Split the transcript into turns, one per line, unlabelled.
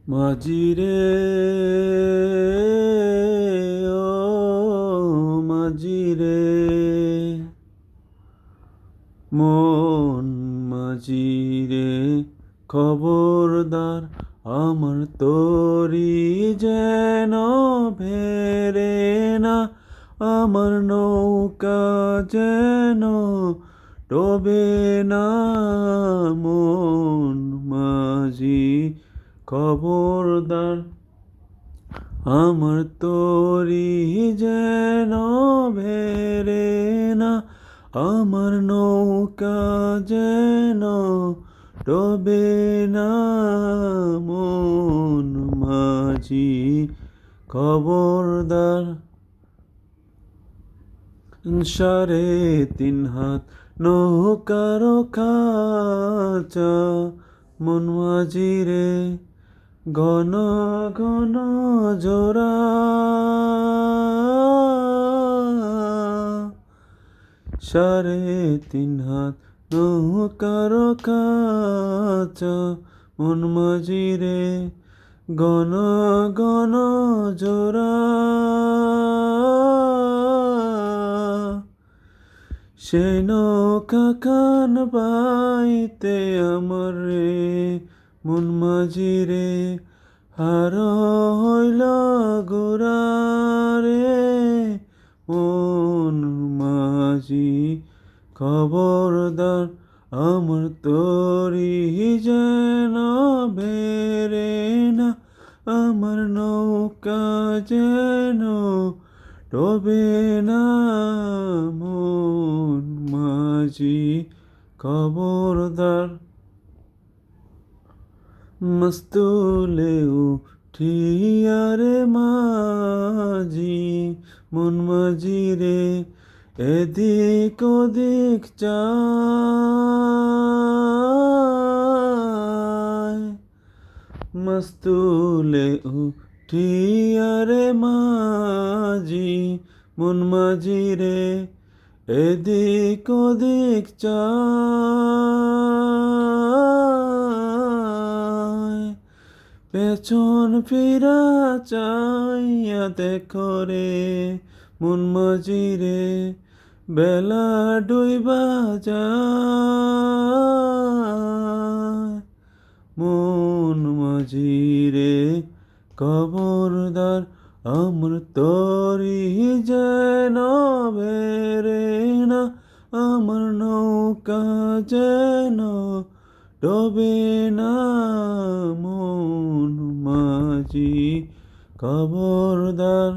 মাঝিরে ও মাঝিরে মন মাঝিরে খবরদার আমার তরি যেন ভেরে না আমার নৌকা যেন ডোবে না মন মাঝি খবরদার আমার তরি যেন ভেরে না আমার নৌকা যেন ডোবে না মন মাঝি খবরদার 3.5 হাত নৌকার খাঁচা মন মাঝিরে ঘন ঘন জোড়া 3.5 হাত নৌকার খাঁচা মন মাঝিরে ঘন ঘন জোড়া সেই নৌকা খান পাইতে আমার রে মন মাঝিরে হার হইল গোরা রে মন মাঝি খবরদার আমার তরি যেন বেরে না আমার নৌকা যেন ডোবে না মন মাঝি খবরদার মস্তুলে উঠিয়ারে মাঝি মন মাঝিরে এদিক ওদিক চায় মস্তুলে উঠিয়ারে মাঝি মন মাঝিরে এদিক ওদিক চায় পেছন ফিরা চাইয়া দেখো রে মন মাঝিরে বেলা ডুইবা যায় মন মাঝিরে খবরদার আমার তরি যেন বেরে না আমার নৌকা যেন ডোবে না মন মাঝি খবরদার।